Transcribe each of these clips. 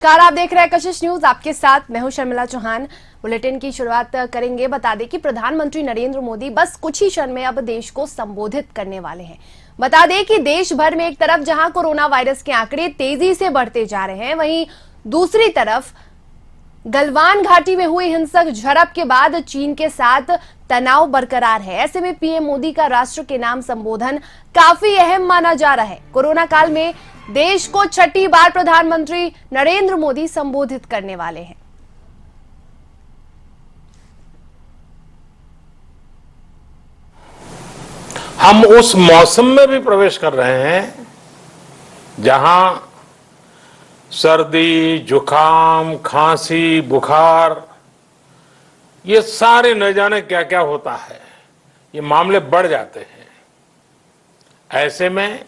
Car आप देख रहे हैं कशिश न्यूज, आपके साथ मैं हूं शर्मिला चौहान। बुलेटिन की शुरुआत करेंगे। बता दें कि प्रधानमंत्री नरेंद्र मोदी बस कुछ ही क्षण में अब देश को संबोधित करने वाले हैं। बता दें कि देश भर में एक तरफ जहां कोरोना वायरस के आंकड़े तेजी से बढ़ते जा रहे हैं, वहीं दूसरी तरफ गलवान घाटी में हुई हिंसक झड़प के बाद चीन के साथ तनाव बरकरार है। ऐसे में पीएम मोदी का राष्ट्र के नाम संबोधन काफी अहम माना जा रहा है। कोरोना काल में देश को छठी बार प्रधानमंत्री नरेंद्र मोदी संबोधित करने वाले हैं। हम उस मौसम में भी प्रवेश कर रहे हैं जहां सर्दी, जुकाम, खांसी, बुखार, ये सारे न जाने क्या क्या होता है, ये मामले बढ़ जाते हैं। ऐसे में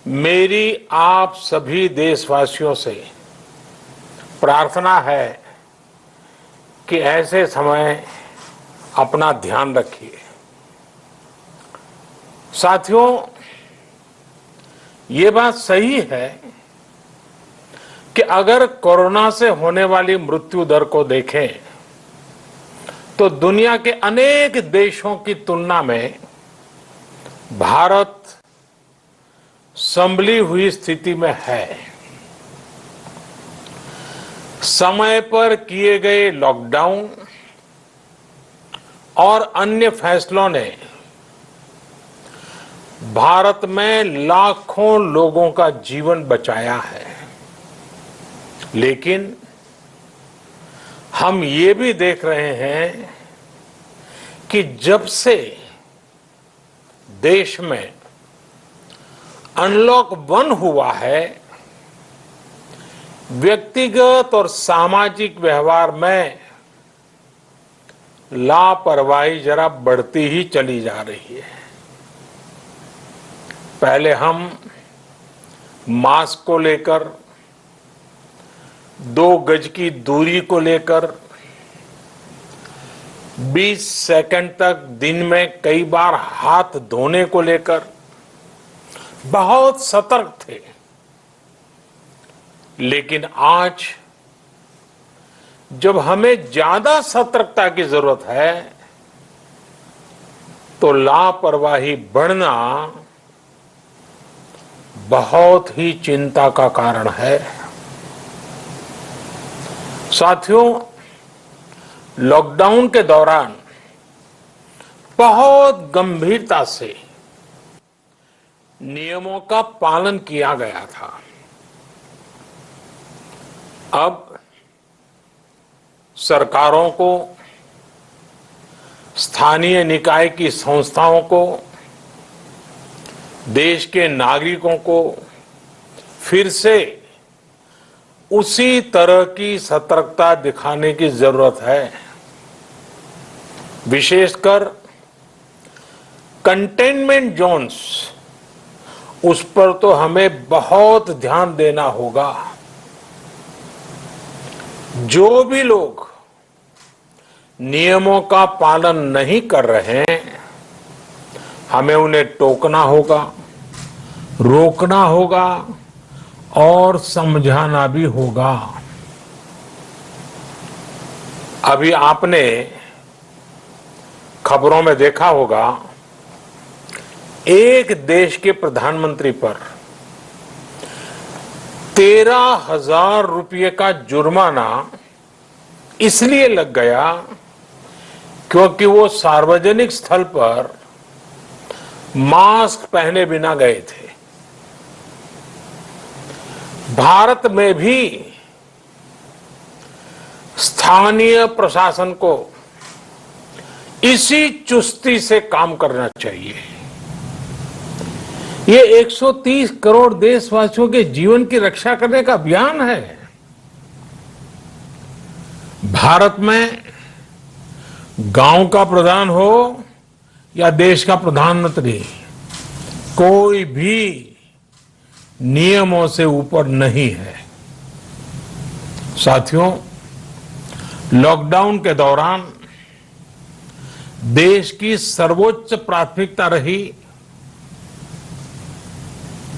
मेरी आप सभी देशवासियों से प्रार्थना है कि ऐसे समय अपना ध्यान रखिए। साथियों, ये बात सही है कि अगर कोरोना से होने वाली मृत्यु दर को देखें तो दुनिया के अनेक देशों की तुलना में भारत संभली हुई स्थिति में है। समय पर किए गए लॉकडाउन और अन्य फैसलों ने भारत में लाखों लोगों का जीवन बचाया है, लेकिन हम ये भी देख रहे हैं कि जब से देश में अनलॉक 1 हुआ है, व्यक्तिगत और सामाजिक व्यवहार में लापरवाही जरा बढ़ती ही चली जा रही है। पहले हम मास्क को लेकर, 2 गज की दूरी को लेकर 20 सेकंड तक दिन में कई बार हाथ धोने को लेकर बहुत सतर्क थे, लेकिन आज जब हमें ज्यादा सतर्कता की जरूरत है तो लापरवाही बढ़ना बहुत ही चिंता का कारण है। साथियों, लॉकडाउन के दौरान बहुत गंभीरता से नियमों का पालन किया गया था। अब सरकारों को, स्थानीय निकाय की संस्थाओं को, देश के नागरिकों को फिर से उसी तरह की सतर्कता दिखाने की जरूरत है। विशेषकर कंटेनमेंट जोन्स, उस पर तो हमें बहुत ध्यान देना होगा। जो भी लोग नियमों का पालन नहीं कर रहे हैं, हमें उन्हें टोकना होगा, रोकना होगा और समझाना भी होगा। अभी आपने खबरों में देखा होगा, एक देश के प्रधानमंत्री पर 13,000 रुपये का जुर्माना इसलिए लग गया क्योंकि वो सार्वजनिक स्थल पर मास्क पहने बिना गए थे। भारत में भी स्थानीय प्रशासन को इसी चुस्ती से काम करना चाहिए। ये 130 करोड़ देशवासियों के जीवन की रक्षा करने का अभियान है। भारत में गांव का प्रधान हो या देश का प्रधानमंत्री, कोई भी नियमों से ऊपर नहीं है। साथियों, लॉकडाउन के दौरान देश की सर्वोच्च प्राथमिकता रही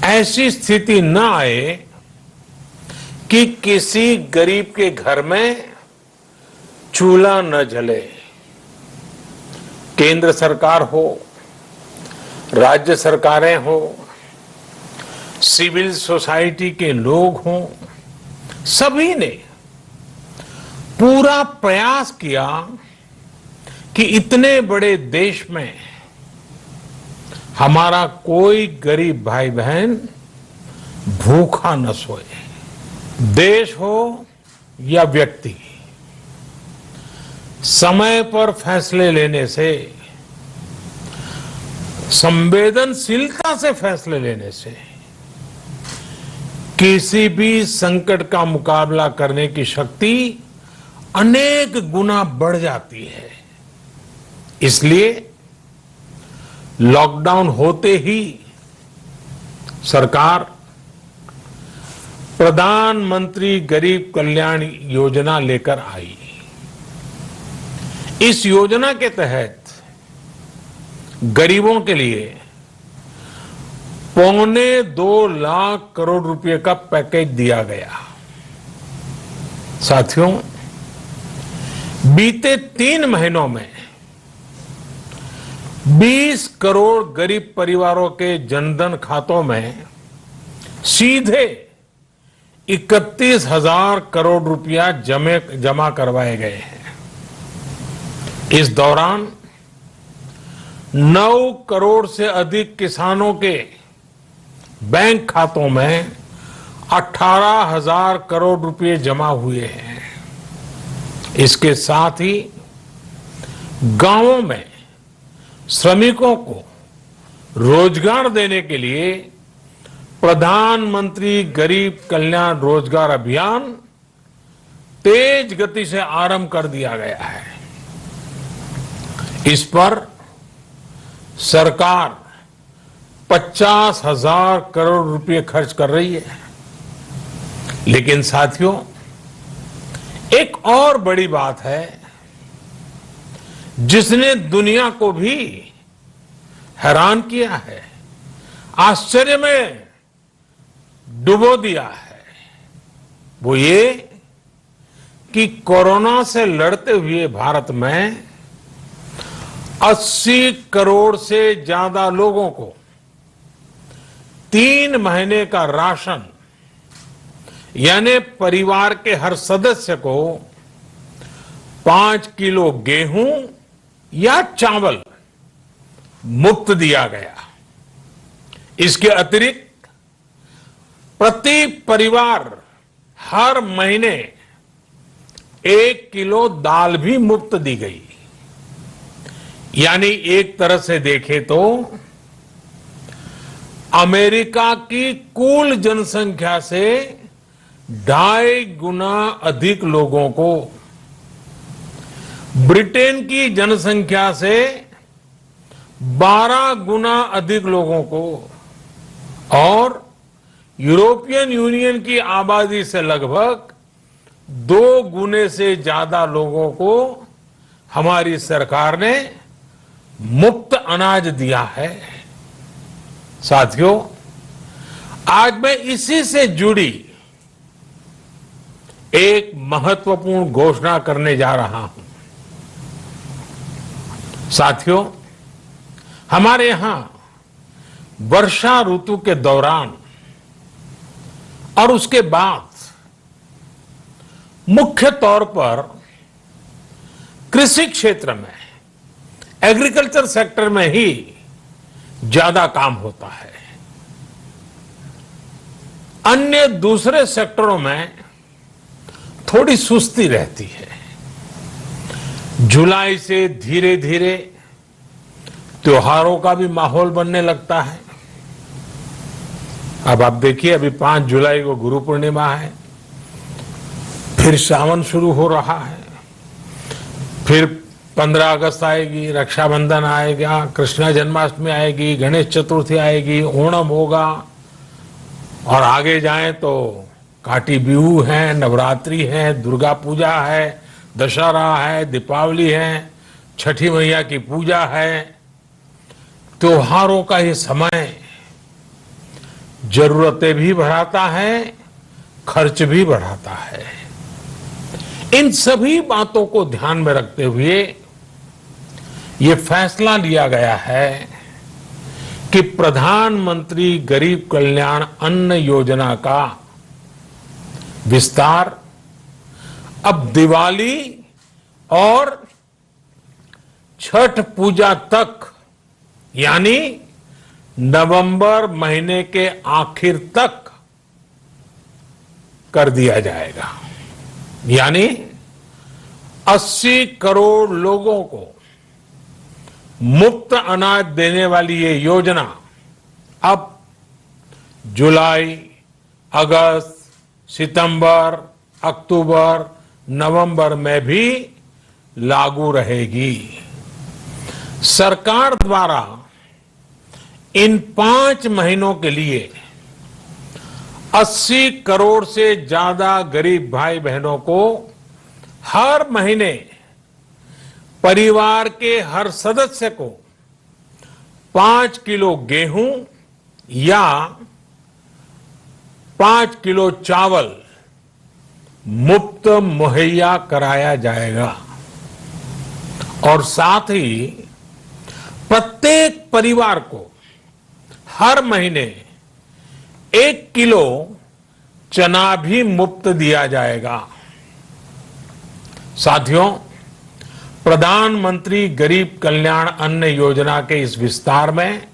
ऐसी स्थिति न आए कि किसी गरीब के घर में चूल्हा न जले। केंद्र सरकार हो, राज्य सरकारें हो, सिविल सोसाइटी के लोग हों, सभी ने पूरा प्रयास किया कि इतने बड़े देश में हमारा कोई गरीब भाई बहन भूखा न सोए। देश हो या व्यक्ति, समय पर फैसले लेने से, संवेदनशीलता से फैसले लेने से किसी भी संकट का मुकाबला करने की शक्ति अनेक गुना बढ़ जाती है। इसलिए लॉकडाउन होते ही सरकार प्रधानमंत्री गरीब कल्याण योजना लेकर आई। इस योजना के तहत गरीबों के लिए 2.25 लाख करोड़ रुपए का पैकेज दिया गया। साथियों, बीते 3 महीनों में 20 करोड़ गरीब परिवारों के जनधन खातों में सीधे 31,000 करोड़ रुपया जमा करवाए गए हैं। इस दौरान 9 करोड़ से अधिक किसानों के बैंक खातों में 18,000 करोड़ रुपए जमा हुए हैं। इसके साथ ही गांवों में श्रमिकों को रोजगार देने के लिए प्रधानमंत्री गरीब कल्याण रोजगार अभियान तेज गति से आरंभ कर दिया गया है। इस पर सरकार 50,000 करोड़ रुपए खर्च कर रही है। लेकिन साथियों, एक और बड़ी बात है जिसने दुनिया को भी हैरान किया है, आश्चर्य में डुबो दिया है। वो ये कि कोरोना से लड़ते हुए भारत में 80 करोड़ से ज्यादा लोगों को 3 महीने का राशन, यानी परिवार के हर सदस्य को 5 किलो गेहूं या चावल मुफ्त दिया गया। इसके अतिरिक्त प्रति परिवार हर महीने 1 किलो दाल भी मुफ्त दी गई। यानी एक तरह से देखें तो अमेरिका की कुल जनसंख्या से 2.5 गुना अधिक लोगों को, ब्रिटेन की जनसंख्या से 12 गुना अधिक लोगों को और यूरोपियन यूनियन की आबादी से लगभग 2 गुने से ज्यादा लोगों को हमारी सरकार ने मुफ्त अनाज दिया है। साथियों, आज मैं इसी से जुड़ी एक महत्वपूर्ण घोषणा करने जा रहा हूं। साथियों, हमारे यहां वर्षा ऋतु के दौरान और उसके बाद मुख्य तौर पर कृषि क्षेत्र में, एग्रीकल्चर सेक्टर में ही ज्यादा काम होता है। अन्य दूसरे सेक्टरों में थोड़ी सुस्ती रहती है। जुलाई से धीरे धीरे त्योहारों का भी माहौल बनने लगता है। अब आप देखिए, अभी 5 जुलाई को गुरु पूर्णिमा है, फिर सावन शुरू हो रहा है, फिर 15 अगस्त आएगी, रक्षाबंधन आएगा, कृष्ण जन्माष्टमी आएगी, गणेश चतुर्थी आएगी, ओणम होगा और आगे जाएं तो काटी बिहू है, नवरात्रि है, दुर्गा पूजा है, दशहरा है, दीपावली है, छठी मैया की पूजा है। त्योहारों का ये समय जरूरतें भी बढ़ाता है, खर्च भी बढ़ाता है। इन सभी बातों को ध्यान में रखते हुए ये फैसला लिया गया है कि प्रधानमंत्री गरीब कल्याण अन्न योजना का विस्तार अब दिवाली और छठ पूजा तक यानी नवंबर महीने के आखिर तक कर दिया जाएगा। यानी 80 करोड़ लोगों को मुफ्त अनाज देने वाली ये योजना अब जुलाई, अगस्त, सितंबर, अक्टूबर, नवंबर में भी लागू रहेगी। सरकार द्वारा इन 5 महीनों के लिए 80 करोड़ से ज्यादा गरीब भाई बहनों को हर महीने परिवार के हर सदस्य को 5 किलो गेहूं या 5 किलो चावल मुफ्त मुहैया कराया जाएगा और साथ ही प्रत्येक परिवार को हर महीने 1 किलो चना भी मुफ्त दिया जाएगा। साथियों, प्रधानमंत्री गरीब कल्याण अन्न योजना के इस विस्तार में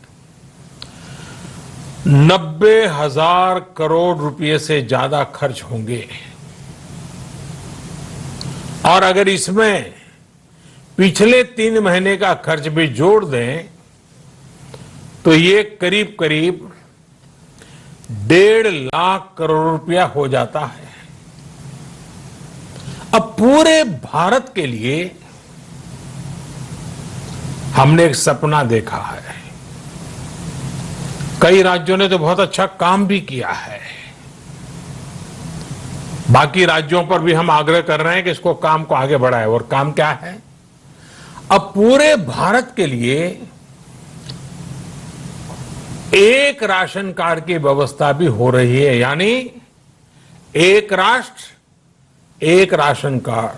90,000 करोड़ रुपए से ज्यादा खर्च होंगे और अगर इसमें पिछले 3 महीने का खर्च भी जोड़ दें तो ये करीब करीब 1.5 लाख करोड़ रुपया हो जाता है। अब पूरे भारत के लिए हमने एक सपना देखा है। कई राज्यों ने तो बहुत अच्छा काम भी किया है। बाकी राज्यों पर भी हम आग्रह कर रहे हैं कि इसको काम को आगे बढ़ाएं। और काम क्या है? अब पूरे भारत के लिए एक राशन कार्ड की व्यवस्था भी हो रही है, यानी एक राष्ट्र एक ration card,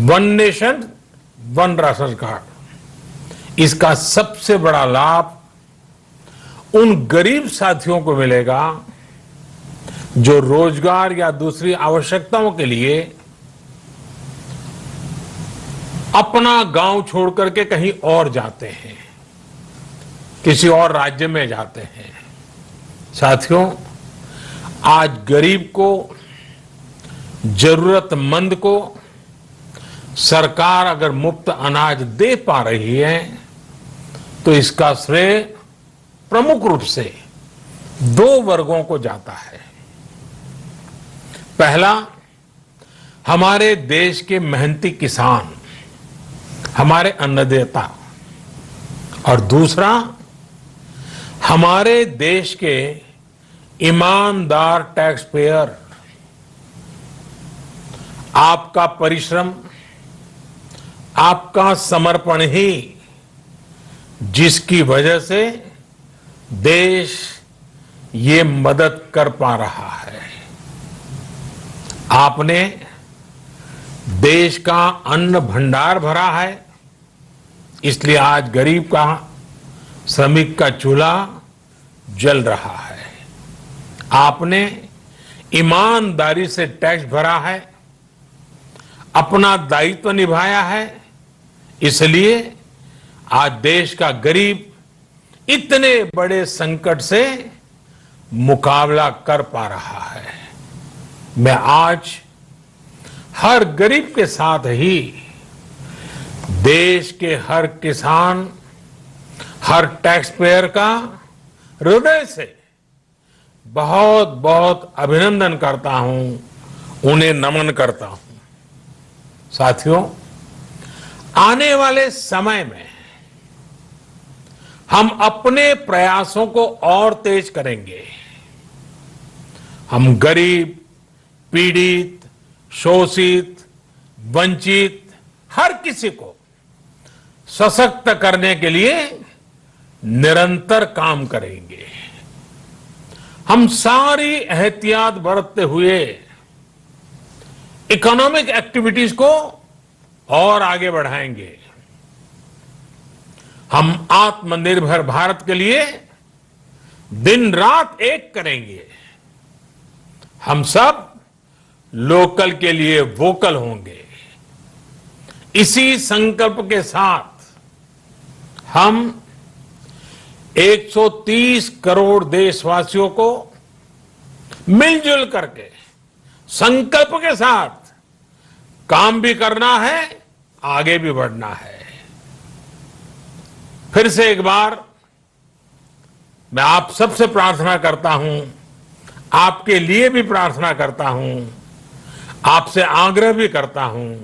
1 nation 1 ration card. इसका सबसे बड़ा लाभ उन गरीब साथियों को मिलेगा जो रोजगार या दूसरी आवश्यकताओं के लिए अपना गांव छोड़ करके कहीं और जाते हैं, किसी और राज्य में जाते हैं। साथियों, आज गरीब को, जरूरतमंद को सरकार अगर मुफ्त अनाज दे पा रही है तो इसका श्रेय प्रमुख रूप से 2 वर्गों को जाता है। पहला, हमारे देश के मेहनती किसान, हमारे अन्नदाता, और दूसरा हमारे देश के ईमानदार टैक्स पेयर। आपका परिश्रम, आपका समर्पण ही जिसकी वजह से देश ये मदद कर पा रहा है। आपने देश का अन्न भंडार भरा है, इसलिए आज गरीब का, श्रमिक का चूल्हा जल रहा है। आपने ईमानदारी से टैक्स भरा है, अपना दायित्व निभाया है, इसलिए आज देश का गरीब इतने बड़े संकट से मुकाबला कर पा रहा है। मैं आज हर गरीब के साथ ही देश के हर किसान, हर टैक्स पेयर का हृदय से बहुत बहुत अभिनंदन करता हूं, उन्हें नमन करता हूं। साथियों, आने वाले समय में हम अपने प्रयासों को और तेज करेंगे। हम गरीब, पीड़ित, शोषित, वंचित हर किसी को सशक्त करने के लिए निरंतर काम करेंगे। हम सारी एहतियात बरतते हुए इकोनॉमिक एक्टिविटीज को और आगे बढ़ाएंगे। हम आत्मनिर्भर भारत के लिए दिन रात एक करेंगे। हम सब लोकल के लिए वोकल होंगे। इसी संकल्प के साथ हम 130 करोड़ देशवासियों को मिलजुल करके संकल्प के साथ काम भी करना है, आगे भी बढ़ना है। फिर से एक बार मैं आप सबसे प्रार्थना करता हूं, आपके लिए भी प्रार्थना करता हूं, आपसे आग्रह भी करता हूं,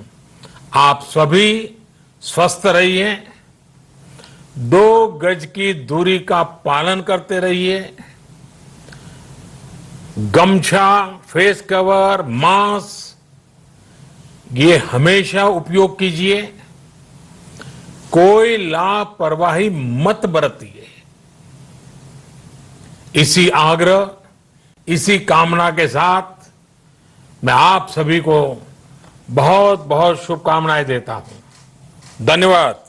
आप सभी स्वस्थ रहिए, 2 गज की दूरी का पालन करते रहिए, गमछा, फेस कवर, मास्क ये हमेशा उपयोग कीजिए, कोई लापरवाही मत बरतिए। इसी आग्रह, इसी कामना के साथ मैं आप सभी को बहुत बहुत शुभकामनाएं देता हूं। धन्यवाद।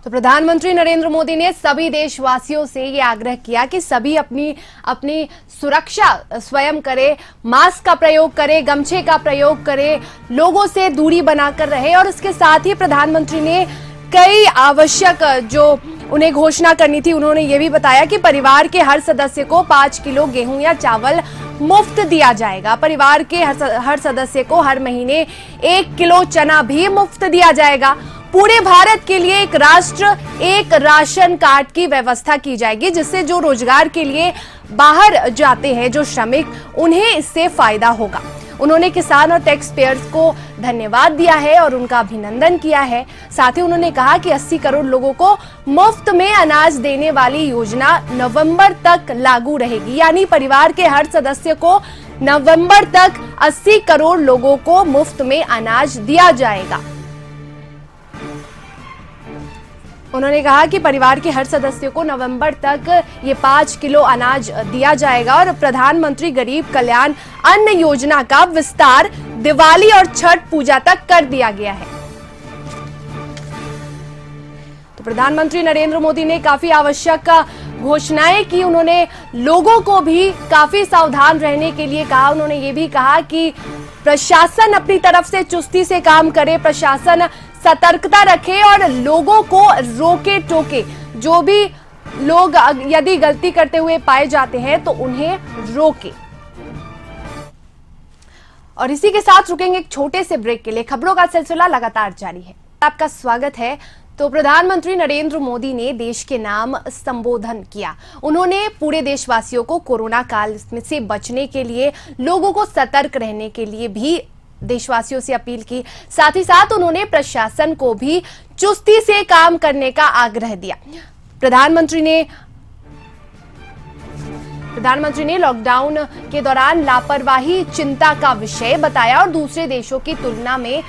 तो प्रधानमंत्री नरेंद्र मोदी ने सभी देशवासियों से ये आग्रह किया कि सभी अपनी अपनी सुरक्षा स्वयं करें, मास्क का प्रयोग करें, गमछे का प्रयोग करें, लोगों से दूरी बनाकर रहे। और इसके साथ ही प्रधानमंत्री ने कई आवश्यक जो उन्हें घोषणा करनी थी, उन्होंने ये भी बताया कि परिवार के हर सदस्य को 5 किलो गेहूं या चावल मुफ्त दिया जाएगा। परिवार के हर सदस्य को हर महीने 1 किलो चना भी मुफ्त दिया जाएगा। पूरे भारत के लिए एक राष्ट्र एक राशन कार्ड की व्यवस्था की जाएगी, जिससे जो रोजगार के लिए बाहर जाते हैं जो श्रमिक, उन्हें इससे फायदा होगा। उन्होंने किसान और टैक्स पेयर्स को धन्यवाद दिया है और उनका अभिनंदन किया है। साथ ही उन्होंने कहा कि 80 करोड़ लोगों को मुफ्त में अनाज देने वाली योजना नवंबर तक लागू रहेगी, यानी परिवार के हर सदस्य को नवंबर तक 80 करोड़ लोगों को मुफ्त में अनाज दिया जाएगा। उन्होंने कहा कि परिवार के हर सदस्य को नवंबर तक ये 5 किलो अनाज दिया जाएगा और प्रधानमंत्री गरीब कल्याण अन्न योजना का विस्तार दिवाली और छठ पूजा तक कर दिया गया है। तो प्रधानमंत्री नरेंद्र मोदी ने काफी आवश्यक घोषणाएं की। उन्होंने लोगों को भी काफी सावधान रहने के लिए कहा। उन्होंने ये भी कहा कि प्रशासन अपनी तरफ से चुस्ती से काम करे, प्रशासन सतर्कता रखे और लोगों को रोके टोके। जो भी लोग यदि गलती करते हुए पाए जाते हैं तो उन्हें रोके। और इसी के साथ रुकेंगे एक छोटे से ब्रेक के लिए। खबरों का सिलसिला लगातार जारी है। आपका स्वागत है। तो प्रधानमंत्री नरेंद्र मोदी ने देश के नाम संबोधन किया। उन्होंने पूरे देशवासियों को कोरोना काल से बचने के लिए, लोगों को सतर्क रहने के लिए भी देशवासियों से अपील की। साथ ही साथ उन्होंने प्रशासन को भी चुस्ती से काम करने का आग्रह दिया। प्रधानमंत्री ने लॉकडाउन के दौरान लापरवाही चिंता का विषय बताया और दूसरे देशों की तुलना में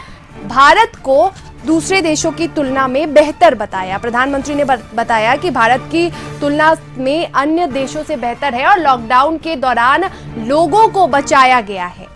भारत को दूसरे देशों की तुलना में बेहतर बताया। प्रधानमंत्री ने बताया कि भारत की तुलना में अन्य देशों से बेहतर है और लॉकडाउन के दौरान लोगों को बचाया गया है।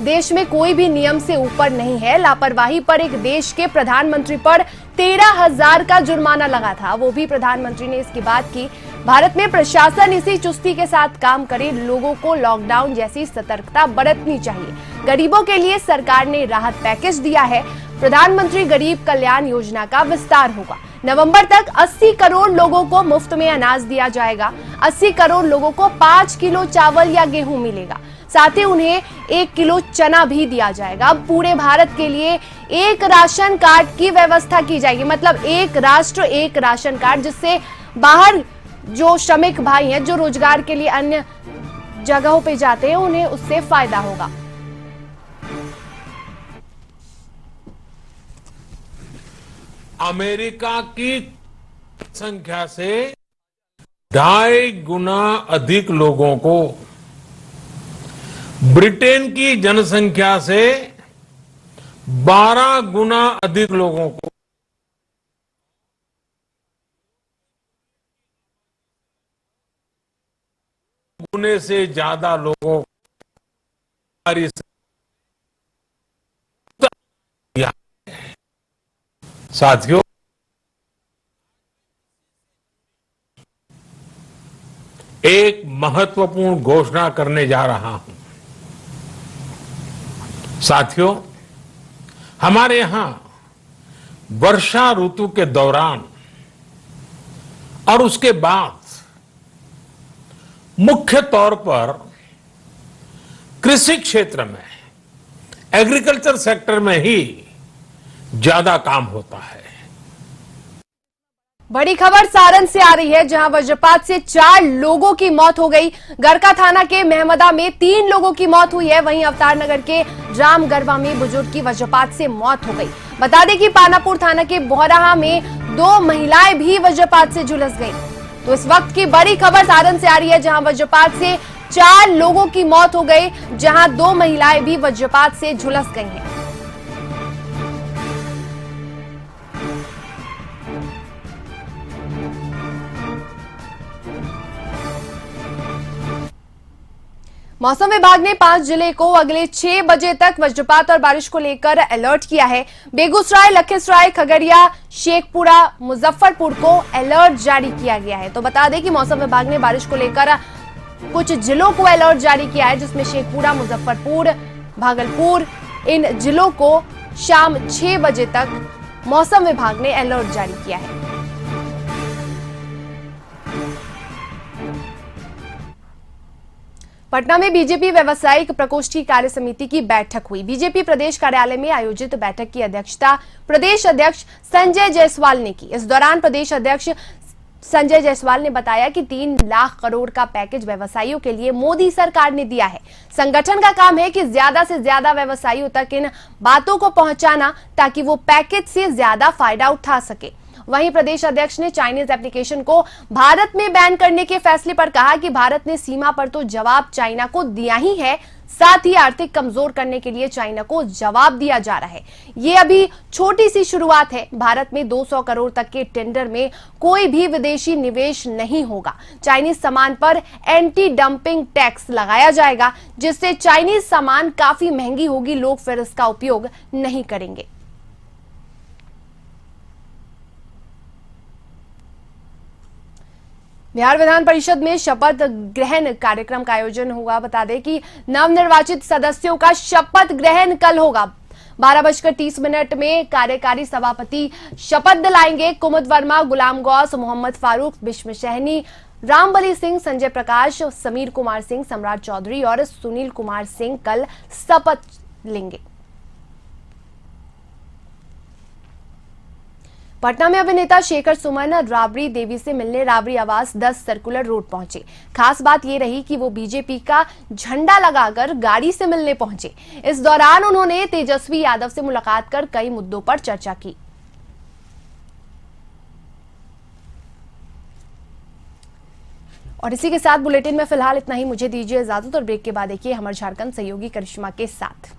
देश में कोई भी नियम से ऊपर नहीं है। लापरवाही पर एक देश के प्रधानमंत्री पर 13,000 का जुर्माना लगा था, वो भी प्रधानमंत्री ने इसकी बात की। भारत में प्रशासन इसी चुस्ती के साथ काम करे। लोगों को लॉकडाउन जैसी सतर्कता बरतनी चाहिए। गरीबों के लिए सरकार ने राहत पैकेज दिया है। प्रधानमंत्री गरीब कल्याण योजना का विस्तार होगा। नवंबर तक 80 करोड़ लोगों को मुफ्त में अनाज दिया जाएगा। 80 करोड़ लोगों को 5 किलो चावल या गेहूं मिलेगा। साथ ही उन्हें 1 किलो चना भी दिया जाएगा। अब पूरे भारत के लिए एक राशन कार्ड की व्यवस्था की जाएगी, मतलब एक राष्ट्र एक राशन कार्ड, जिससे बाहर जो श्रमिक भाई हैं, जो रोजगार के लिए अन्य जगहों पे जाते हैं, उन्हें उससे फायदा होगा। अमेरिका की संख्या से 2.5 गुना अधिक लोगों को, ब्रिटेन की जनसंख्या से 12 गुना अधिक लोगों को, गुने से ज्यादा लोगों को हमारी साथियों, एक महत्वपूर्ण घोषणा करने जा रहा हूं। साथियों, हमारे यहां वर्षा ऋतु के दौरान और उसके बाद मुख्य तौर पर कृषि क्षेत्र में, एग्रीकल्चर सेक्टर में ही ज्यादा काम होता है। बड़ी खबर सारण से आ रही है, जहां वज्रपात से 4 लोगों की मौत हो गई। गरका थाना के महमदा में 3 लोगों की मौत हुई है। वहीं अवतार नगर के रामगरवा में बुजुर्ग की वज्रपात से मौत हो गई। बता दें कि पानापुर थाना के बोहराहा में 2 महिलाएं भी वज्रपात से झुलस गई। तो इस वक्त की बड़ी खबर सारण से आ रही है, जहां वज्रपात से 4 लोगों की मौत हो गई, जहां 2 महिलाएं भी वज्रपात से झुलस गई हैं। मौसम विभाग ने 5 जिले को अगले 6 बजे तक वज्रपात और बारिश को लेकर अलर्ट किया है। बेगूसराय, लखीसराय, खगड़िया, शेखपुरा, मुजफ्फरपुर को अलर्ट जारी किया गया है। तो बता दें कि मौसम विभाग ने बारिश को लेकर कुछ जिलों को अलर्ट जारी किया है, जिसमें शेखपुरा, मुजफ्फरपुर, भागलपुर, इन जिलों को शाम 6 बजे तक मौसम विभाग ने अलर्ट जारी किया है। पटना में बीजेपी व्यवसायिक प्रकोष्ठी कार्य समिति की बैठक हुई। बीजेपी प्रदेश कार्यालय में आयोजित बैठक की अध्यक्षता प्रदेश अध्यक्ष संजय जायसवाल ने की। इस दौरान प्रदेश अध्यक्ष संजय जायसवाल ने बताया कि 3 लाख करोड़ का पैकेज व्यवसायियों के लिए मोदी सरकार ने दिया है। संगठन का काम है कि ज्यादा से ज्यादा व्यवसायियों तक इन बातों को पहुंचाना, ताकि वो पैकेज से ज्यादा फायदा उठा सके। वहीं प्रदेश अध्यक्ष ने चाइनीज एप्लीकेशन को भारत में बैन करने के फैसले पर कहा कि भारत ने सीमा पर तो जवाब चाइना को दिया ही है, साथ ही आर्थिक कमजोर करने के लिए चाइना को जवाब दिया जा रहा है। ये अभी छोटी सी शुरुआत है। भारत में 200 करोड़ तक के टेंडर में कोई भी विदेशी निवेश नहीं होगा। चाइनीज सामान पर एंटी डंपिंग टैक्स लगाया जाएगा, जिससे चाइनीज सामान काफी महंगी होगी, लोग फिर इसका उपयोग नहीं करेंगे। बिहार विधान परिषद में शपथ ग्रहण कार्यक्रम का आयोजन हुआ। बता दें कि नवनिर्वाचित सदस्यों का शपथ ग्रहण कल होगा। 12:30 में कार्यकारी सभापति शपथ दिलाएंगे। कुमुद वर्मा, गुलाम गौस, मोहम्मद फारूक, बिस्म सहनी, रामबली सिंह, संजय प्रकाश, समीर कुमार सिंह, सम्राट चौधरी और सुनील कुमार सिंह कल शपथ लेंगे। पटना में अभिनेता शेखर सुमन राबड़ी देवी से मिलने राबड़ी आवास 10 सर्कुलर रोड पहुंचे। खास बात यह रही कि वो बीजेपी का झंडा लगाकर गाड़ी से मिलने पहुंचे। इस दौरान उन्होंने तेजस्वी यादव से मुलाकात कर कई मुद्दों पर चर्चा की। और इसी के साथ बुलेटिन में फिलहाल इतना ही। मुझे दीजिए इजाजत और ब्रेक के बाद देखिए हमर झारखंड सहयोगी करिश्मा के साथ।